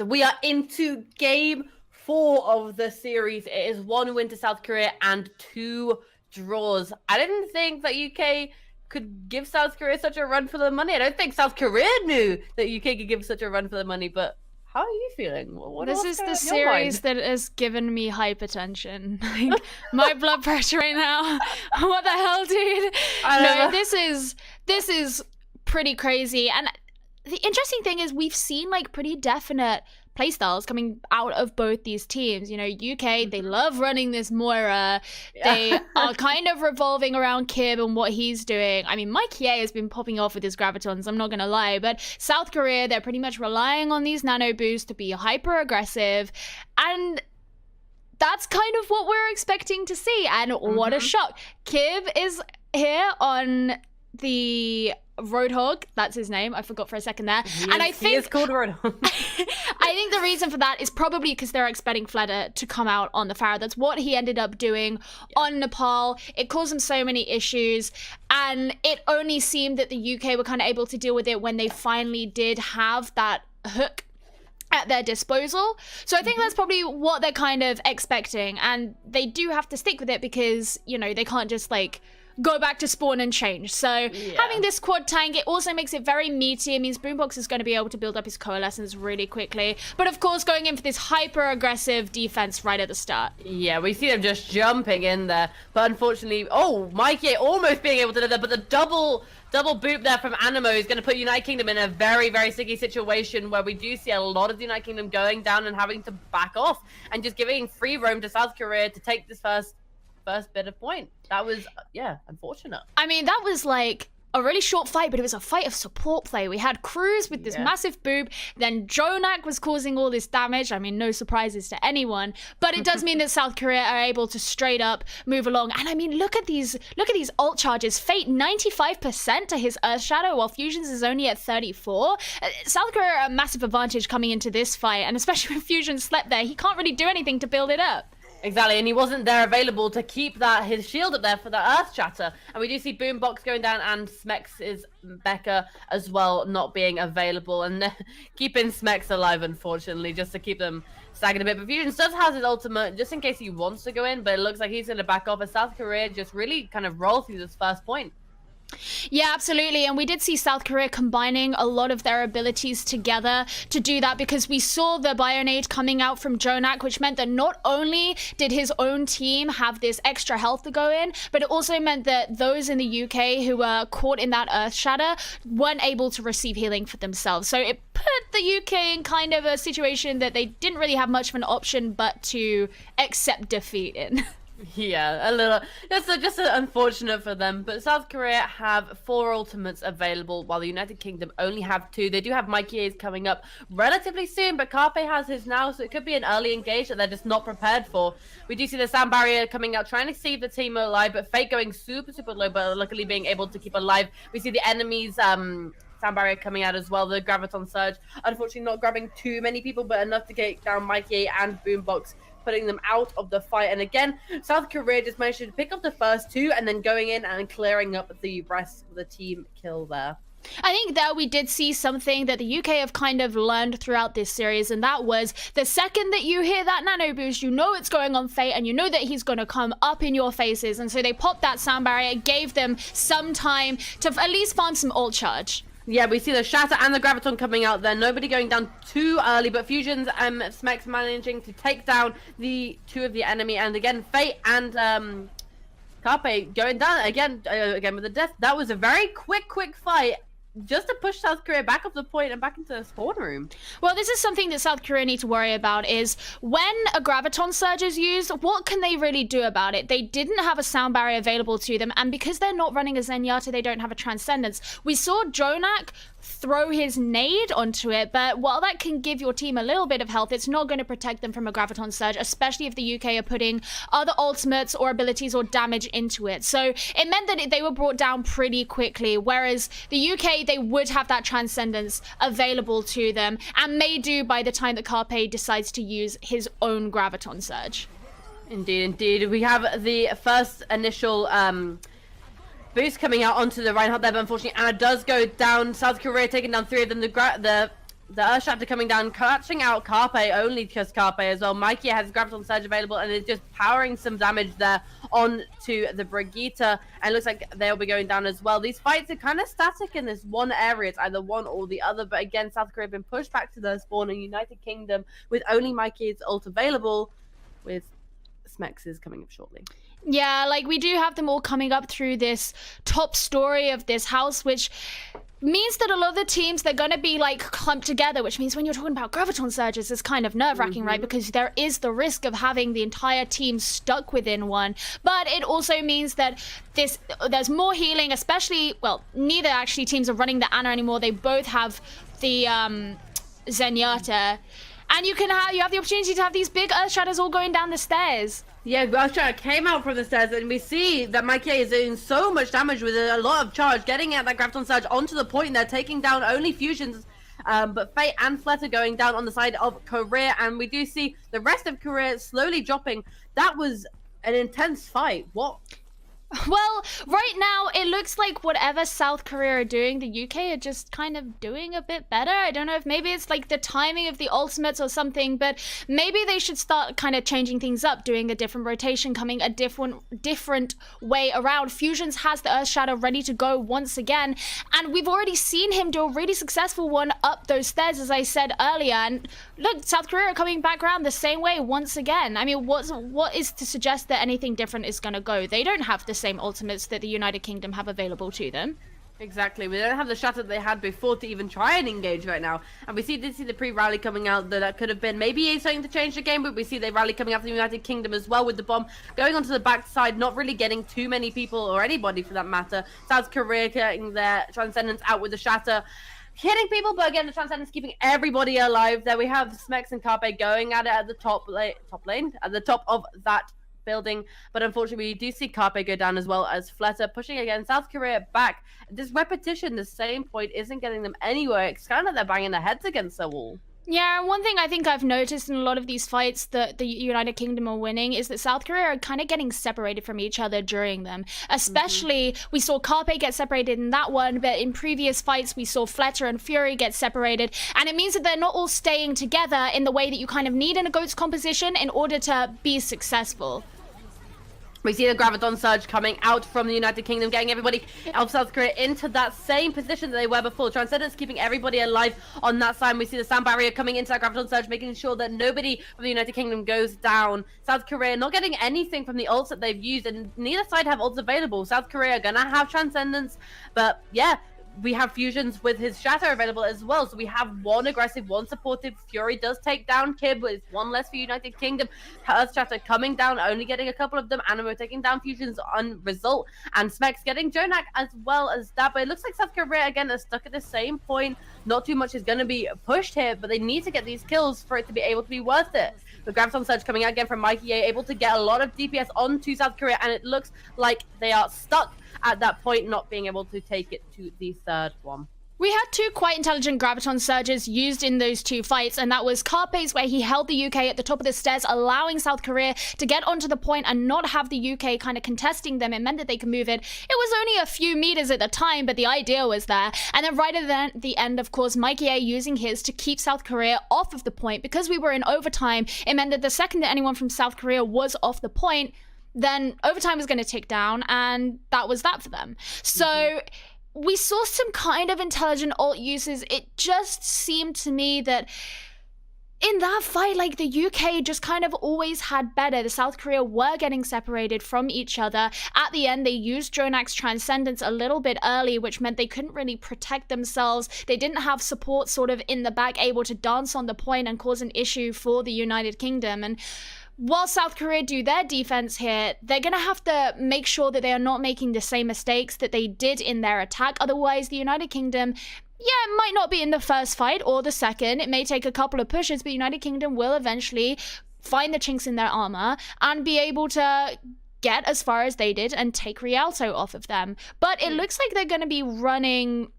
We are into game 4 of the series. It is 1 win to South Korea and 2 draws. I didn't think that UK could give South Korea such a run for the money. I don't think South Korea knew that UK could give such a run for the money, but how are you feeling? This is the series that has given me hypertension. Like, my blood pressure right now. What the hell, dude? No, this is pretty crazy. And the interesting thing is we've seen like pretty definite playstyles coming out of both these teams. You know, UK, they love running this Moira. They are kind of revolving around Kib and what he's doing. I mean, Mike Ye has been popping off with his gravitons, I'm not gonna lie, but South Korea, they're pretty much relying on these nano boosts to be hyper aggressive, and that's kind of what we're expecting to see. And what a shock. Kib is here on the Roadhog, that's his name. I forgot for a second there. I think he is called Roadhog. I think the reason for that is probably because they're expecting Fleda to come out on the Pharaoh. That's what he ended up doing on Nepal. It caused him so many issues, and it only seemed that the UK were kind of able to deal with it when they finally did have that hook at their disposal. So I think that's probably what they're kind of expecting, and they do have to stick with it because, you know, they can't just like go back to spawn and change. So having this quad tank, it also makes it very meaty. It means Boombox is going to be able to build up his coalescence really quickly. But of course, going in for this hyper-aggressive defense right at the start. Yeah, we see them just jumping in there. But unfortunately, Mikey almost being able to do that, but the double boop there from Animo is going to put United Kingdom in a very, very sticky situation where we do see a lot of the United Kingdom going down and having to back off and just giving free roam to South Korea to take this first bit of point. That was, unfortunate. I mean, that was like a really short fight, but it was a fight of support play. We had Cruz with this massive boob, then Jonak was causing all this damage. I mean, no surprises to anyone, but it does mean that South Korea are able to straight up move along. And I mean, look at these ult charges. Fate 95% to his Earth Shadow, while Fusion's is only at 34. South Korea are a massive advantage coming into this fight, and especially when Fusion slept there, he can't really do anything to build it up. Exactly, and he wasn't there available to keep his shield up there for the Earth Shatter. And we do see Boombox going down and Smex' Becca as well not being available. And keeping Smex alive, unfortunately, just to keep them sagging a bit. But Fusion does have his ultimate just in case he wants to go in, but it looks like he's going to back off as South Korea just really kind of roll through this first point. Yeah, absolutely. And we did see South Korea combining a lot of their abilities together to do that, because we saw the Bionade coming out from Jonak, which meant that not only did his own team have this extra health to go in, but it also meant that those in the UK who were caught in that Earth Shatter weren't able to receive healing for themselves. So it put the UK in kind of a situation that they didn't really have much of an option but to accept defeat in. Yeah, a little. Just unfortunate for them. But South Korea have 4 ultimates available, while the United Kingdom only have 2. They do have Mikey A's coming up relatively soon, but Carpe has his now, so it could be an early engage that they're just not prepared for. We do see the sound barrier coming out, trying to save the team alive, but Fate going super low, but luckily being able to keep alive. We see the enemy's sound barrier coming out as well, the Graviton Surge. Unfortunately not grabbing too many people, but enough to get down Mikey and Boombox, putting them out of the fight. And again, South Korea just managed to pick up the first 2 and then going in and clearing up the rest of the team kill there. I think that we did see something that the UK have kind of learned throughout this series, and that was the second that you hear that nano boost, you know it's going on Fate, and you know that he's going to come up in your faces. And so they popped that sound barrier, gave them some time to at least farm some ult charge. Yeah, we see the Shatter and the Graviton coming out there. Nobody going down too early, but Fusion's Smex managing to take down the 2 of the enemy. And again, Fate and Carpe going down again with the death. That was a very quick fight, just to push South Korea back off the point and back into the spawn room. Well, this is something that South Korea need to worry about, is when a Graviton Surge is used, what can they really do about it? They didn't have a sound barrier available to them, and because they're not running a Zenyatta, they don't have a Transcendence. We saw Jonak throw his nade onto it, but while that can give your team a little bit of health, it's not going to protect them from a Graviton Surge, especially if the UK are putting other ultimates or abilities or damage into it. So it meant that they were brought down pretty quickly, whereas the UK, they would have that Transcendence available to them, and may do by the time that Carpe decides to use his own Graviton Surge. Indeed. We have the first initial boost coming out onto the Reinhardt there, but unfortunately Anna does go down. South Korea taking down 3 of them. The the Earth Shatter coming down, catching out Carpe, only because Carpe as well. Mikey has Graviton Surge available and is just powering some damage there onto the Brigitte. And it looks like they'll be going down as well. These fights are kind of static in this one area. It's either one or the other. But again, South Korea have been pushed back to their spawn in United Kingdom with only Mikey's ult available, with Smex is coming up shortly. Yeah, like we do have them all coming up through this top story of this house, which means that a lot of the teams, they're going to be like clumped together, which means when you're talking about Graviton Surges, it's kind of nerve-wracking, right? Because there is the risk of having the entire team stuck within one. But it also means that there's more healing, especially, well, neither actually teams are running the Ana anymore. They both have the Zenyatta. And you have the opportunity to have these big Earth Shatters all going down the stairs. Yeah, Earth Shatter came out from the stairs, and we see that Mikey is doing so much damage with a lot of charge, getting at that Graviton Surge onto the point. They're taking down only fusions, but Fate and Fletter going down on the side of Korea, and we do see the rest of Korea slowly dropping. That was an intense fight. What? Well, right now, it looks like whatever South Korea are doing, the UK are just kind of doing a bit better. I don't know if maybe it's like the timing of the ultimates or something, but maybe they should start kind of changing things up, doing a different rotation, coming a different way around. Fusions has the Earth Shadow ready to go once again, and we've already seen him do a really successful one up those stairs, as I said earlier. And look, South Korea are coming back around the same way once again. I mean, what is to suggest that anything different is going to go? They don't have the same ultimates that the United Kingdom have available to them. Exactly. We don't have the shatter they had before to even try and engage right now. And we did see the pre-rally coming out that could have been maybe something to change the game, but we see the rally coming out from the United Kingdom as well with the bomb going onto the backside, not really getting too many people or anybody for that matter. South Korea getting their Transcendence out with the shatter, hitting people, but again, the Transcendence keeping everybody alive. There we have Smex and Carpe going at it at the top lane, at the top of that building, but unfortunately we do see Carpe go down as well as Fletter pushing again South Korea back. This repetition, the same point, isn't getting them anywhere. It's kind of like they're banging their heads against the wall. Yeah, one thing I think I've noticed in a lot of these fights that the United Kingdom are winning is that South Korea are kind of getting separated from each other during them. Especially, we saw Carpe get separated in that one, but in previous fights we saw Fletcher and Fury get separated. And it means that they're not all staying together in the way that you kind of need in a GOATS composition in order to be successful. We see the Graviton Surge coming out from the United Kingdom, getting everybody of South Korea into that same position that they were before. Transcendence keeping everybody alive on that side. We see the sound barrier coming into that Graviton Surge, making sure that nobody from the United Kingdom goes down. South Korea not getting anything from the ults that they've used, and neither side have ults available. South Korea are gonna have Transcendence, but yeah, we have fusions with his shatter available as well. So we have one aggressive, one supportive. Fury does take down Kib, but it's one less for United Kingdom. Earth Shatter coming down, only getting a couple of them. Animo taking down fusions on result. And Smex getting Jonak as well as that. But it looks like South Korea again are stuck at the same point. Not too much is going to be pushed here, but they need to get these kills for it to be able to be worth it. The Graviton Surge coming out again from Mikey A, able to get a lot of DPS onto South Korea, and it looks like they are stuck at that point, not being able to take it to the third one. We had two quite intelligent Graviton Surges used in those two fights, and that was Carpe's, where he held the UK at the top of the stairs, allowing South Korea to get onto the point and not have the UK kind of contesting them. It meant that they could move it. It was only a few meters at the time, but the idea was there. And then right at the end, of course, Mikey A using his to keep South Korea off of the point. Because we were in overtime, it meant that the second that anyone from South Korea was off the point, then overtime was going to tick down, and that was that for them. So we saw some kind of intelligent ult uses. It just seemed to me that in that fight, like, the UK just kind of always had better. The South Korea were getting separated from each other. At the end, they used Jonak's Transcendence a little bit early, which meant they couldn't really protect themselves. They didn't have support sort of in the back able to dance on the point and cause an issue for the United Kingdom. And while South Korea do their defense here, they're going to have to make sure that they are not making the same mistakes that they did in their attack. Otherwise, the United Kingdom, yeah, it might not be in the first fight or the second. It may take a couple of pushes, but United Kingdom will eventually find the chinks in their armor and be able to get as far as they did and take Rialto off of them. But it looks like they're going to be running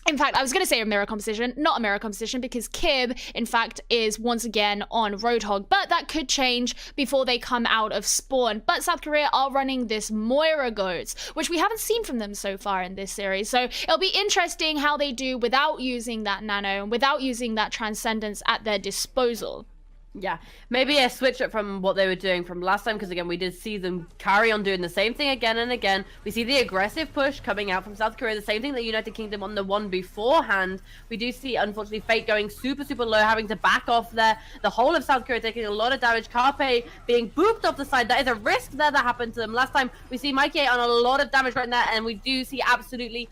In fact, I was going to say a mirror composition, not a mirror composition, because Kib, in fact, is once again on Roadhog. But that could change before they come out of spawn. But South Korea are running this Moira Goats, which we haven't seen from them so far in this series. So it'll be interesting how they do without using that nano and without using that transcendence at their disposal. Yeah, maybe a switch up from what they were doing from last time, because again, we did see them carry on doing the same thing again and again. We see the aggressive push coming out from South Korea, the same thing that United Kingdom on the one beforehand. We do see, unfortunately, Fate going super, super low, having to back off there. The whole of South Korea taking a lot of damage. Carpe being booped off the side. That is a risk there that happened to them. Last time, we see Mikey on a lot of damage right there, and we do see absolutely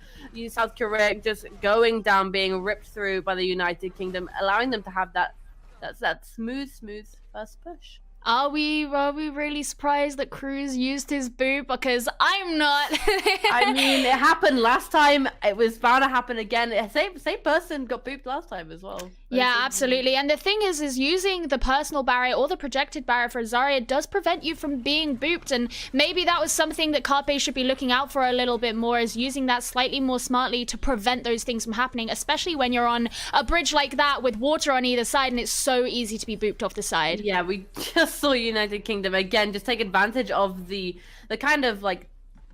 South Korea just going down, being ripped through by the United Kingdom, allowing them to have that smooth first push. Are we really surprised that Cruz used his boot? Because I'm not. I mean, it happened last time. It was bound to happen again. Same person got booped last time as well. Yeah, absolutely. And the thing is using the personal barrier or the projected barrier for Zarya does prevent you from being booped. And maybe that was something that Carpe should be looking out for a little bit more, is using that slightly more smartly to prevent those things from happening, especially when you're on a bridge like that with water on either side and it's so easy to be booped off the side. Yeah, we just saw United Kingdom again just take advantage of the kind of like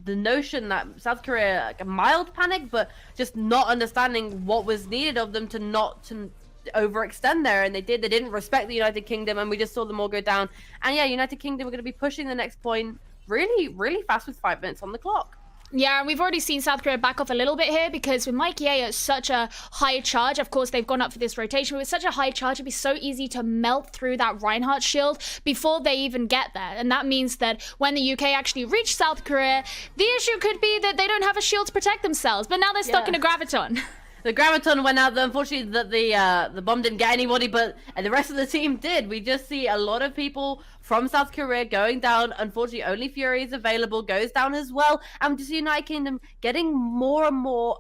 the notion that South Korea, like a mild panic, but just not understanding what was needed of them to not to overextend there, and they didn't respect the United Kingdom, and we just saw them all go down. And yeah, United Kingdom are going to be pushing the next point really fast with 5 minutes on the clock. Yeah, and we've already seen South Korea back off a little bit here, because with Mikey A at such a high charge, of course they've gone up for this rotation, but with such a high charge, it'd be so easy to melt through that Reinhardt shield before they even get there. And that means that when the UK actually reach South Korea, the issue could be that they don't have a shield to protect themselves, but now they're stuck in a graviton. The graviton went out. Unfortunately, the bomb didn't get anybody, but the rest of the team did. We just see a lot of people from South Korea going down. Unfortunately, only Fury is available, goes down as well. And just the United Kingdom getting more and more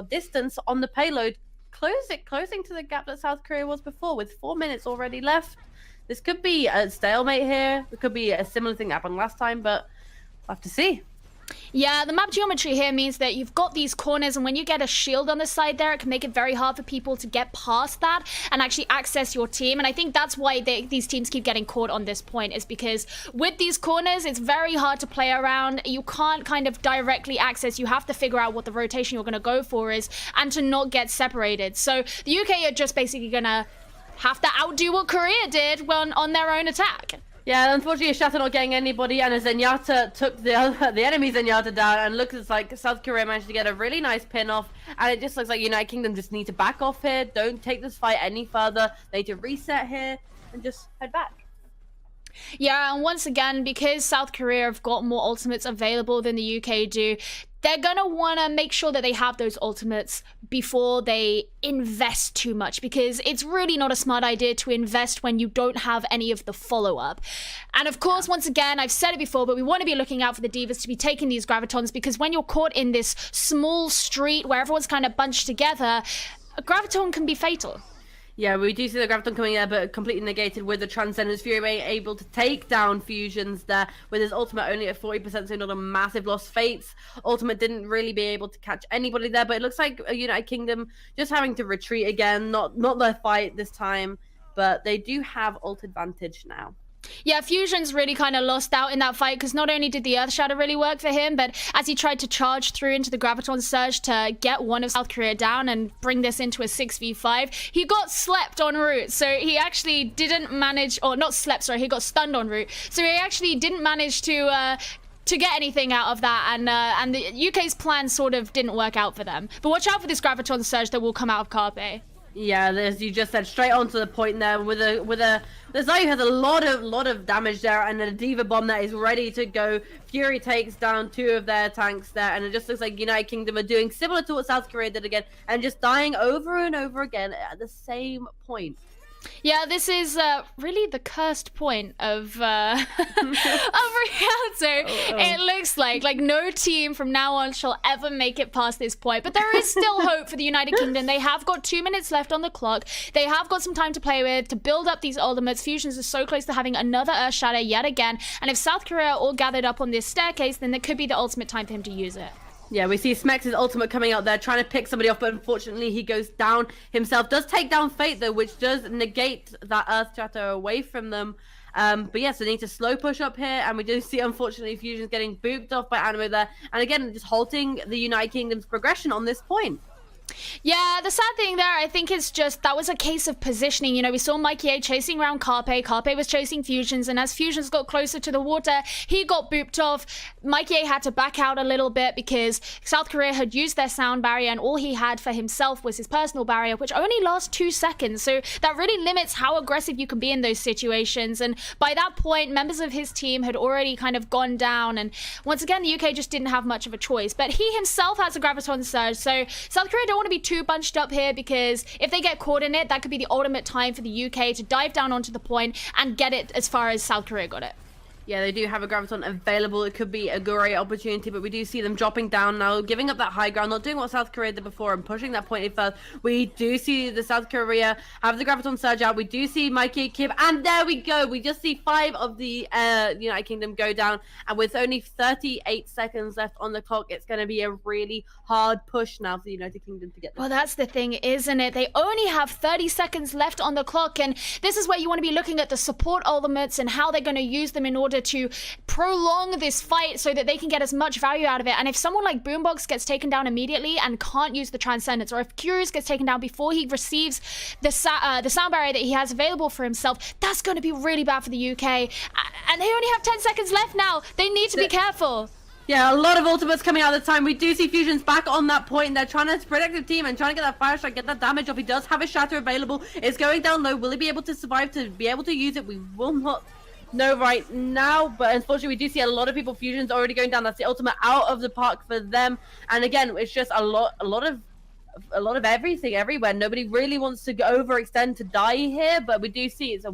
distance on the payload, closing to the gap that South Korea was before, with 4 minutes already left. This could be a stalemate here. It could be a similar thing that happened last time, but we'll have to see. Yeah, the map geometry here means that you've got these corners, and when you get a shield on the side there, it can make it very hard for people to get past that and actually access your team. And I think that's why these teams keep getting caught on this point, is because with these corners, it's very hard to play around. You can't kind of directly access. You have to figure out what the rotation you're going to go for is, and to not get separated. So the UK are just basically going to have to outdo what Korea did when on their own attack. Yeah, unfortunately, Shatter not getting anybody, and Zenyatta took the enemy Zenyatta down, and looks like South Korea managed to get a really nice pin off, and it just looks like United Kingdom just need to back off here. Don't take this fight any further. They need to reset here and just head back. Yeah, and once again, because South Korea have got more ultimates available than the UK do, they're going to want to make sure that they have those ultimates before they invest too much, because it's really not a smart idea to invest when you don't have any of the follow-up. And of course, once again, I've said it before, but we want to be looking out for the divas to be taking these gravitons, because when you're caught in this small street where everyone's kind of bunched together, a graviton can be fatal. Yeah, we do see the Graviton coming there, but completely negated with the Transcendence. Fury being able to take down Fusions there, with his ultimate only at 40%, so not a massive loss. Fate's ultimate didn't really be able to catch anybody there, but it looks like United Kingdom just having to retreat again. Not their fight this time, but they do have ult advantage now. Yeah, Fusion's really kind of lost out in that fight, because not only did the Earth Shadow really work for him, but as he tried to charge through into the Graviton Surge to get one of South Korea down and bring this into a 6v5, he got slept en route. So he actually didn't manage, or not slept, sorry, he got stunned en route. So he actually didn't manage to get anything out of that, and the UK's plan sort of didn't work out for them. But watch out for this Graviton Surge that will come out of Carpe. Yeah, as you just said, straight onto the point there with a Zarya has a lot of damage there, and a Diva bomb that is ready to go. Fury takes down 2 of their tanks there, and it just looks like United Kingdom are doing similar to what South Korea did again, and just dying over and over again at the same point. Yeah, this is really the cursed point of Rialto. It looks like no team from now on shall ever make it past this point. But there is still hope for the United Kingdom. They have got 2 minutes left on the clock. They have got some time to play with, to build up these ultimates. Fusions are so close to having another Earth Shadow yet again. And if South Korea are all gathered up on this staircase, then it could be the ultimate time for him to use it. Yeah, we see Smex's ultimate coming out there, trying to pick somebody off, but unfortunately he goes down himself. Does take down Fate, though, which does negate that Earth Shatter away from them. But yes, they need to slow push up here, and we do see, unfortunately, Fusion's getting booped off by Animo there. And again, just halting the United Kingdom's progression on this point. Yeah, the sad thing there, I think, is just that was a case of positioning. You know, we saw Mikey A chasing around Carpe. Carpe was chasing Fusions, and as Fusions got closer to the water, he got booped off. Mikey A had to back out a little bit because South Korea had used their sound barrier, and all he had for himself was his personal barrier, which only lasts 2 seconds. So that really limits how aggressive you can be in those situations. And by that point, members of his team had already kind of gone down. And once again, the UK just didn't have much of a choice. But he himself has a Graviton Surge, so South Korea don't want to be too bunched up here, because if they get caught in it, that could be the ultimate time for the UK to dive down onto the point and get it as far as South Korea got it. Yeah, they do have a Graviton available. It could be a great opportunity, but we do see them dropping down now, giving up that high ground, not doing what South Korea did before and pushing that point in first. We do see the South Korea have the Graviton Surge out. We do see Mikey Kib, and there we go. We just see 5 of the United Kingdom go down, and with only 38 seconds left on the clock, it's going to be a really hard push now for the United Kingdom to get this. Well, that's the thing, isn't it? They only have 30 seconds left on the clock, and this is where you want to be looking at the support ultimates and how they're going to use them in order to prolong this fight so that they can get as much value out of it. And if someone like Boombox gets taken down immediately and can't use the Transcendence, or if Curious gets taken down before he receives the sound barrier that he has available for himself, that's going to be really bad for the UK. And they only have 10 seconds left now. They need to be careful. Yeah, a lot of ultimates coming out at the time. We do see Fusion's back on that point. They're trying to protect the team and trying to get that fire strike, get that damage off. He does have a shatter available. It's going down low. Will he be able to survive to be able to use it? We will not know right now, but unfortunately we do see a lot of people. Fusion's already going down. That's the ultimate out of the park for them. And again, it's just a lot of everything everywhere. Nobody really wants to overextend to die here, but we do see it's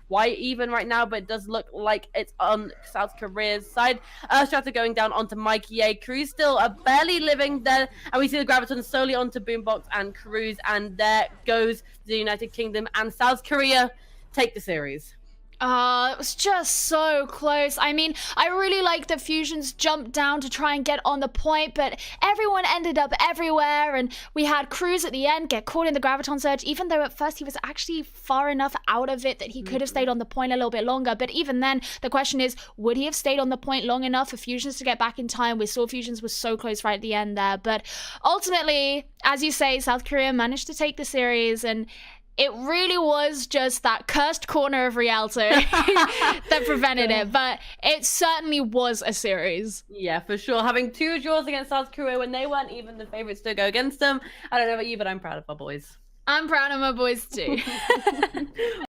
quite even right now, but it does look like it's on South Korea's side. Earthshatter going down onto Mikey A. Cruz still barely living there, and we see the Graviton slowly onto Boombox and Cruz, and there goes the United Kingdom, and South Korea take the series. It was just so close. I mean, I really like that Fusions jumped down to try and get on the point, but everyone ended up everywhere, and we had Cruz at the end get caught in the Graviton Surge, even though at first he was actually far enough out of it that he could have stayed on the point a little bit longer. But even then, the question is, would he have stayed on the point long enough for Fusions to get back in time? We saw Fusions was so close right at the end there. But ultimately, as you say, South Korea managed to take the series, and it really was just that cursed corner of Rialto that prevented it, but it certainly was a series. Yeah, for sure. Having 2 draws against South Korea when they weren't even the favorites to go against them. I don't know about you, but I'm proud of our boys. I'm proud of my boys too.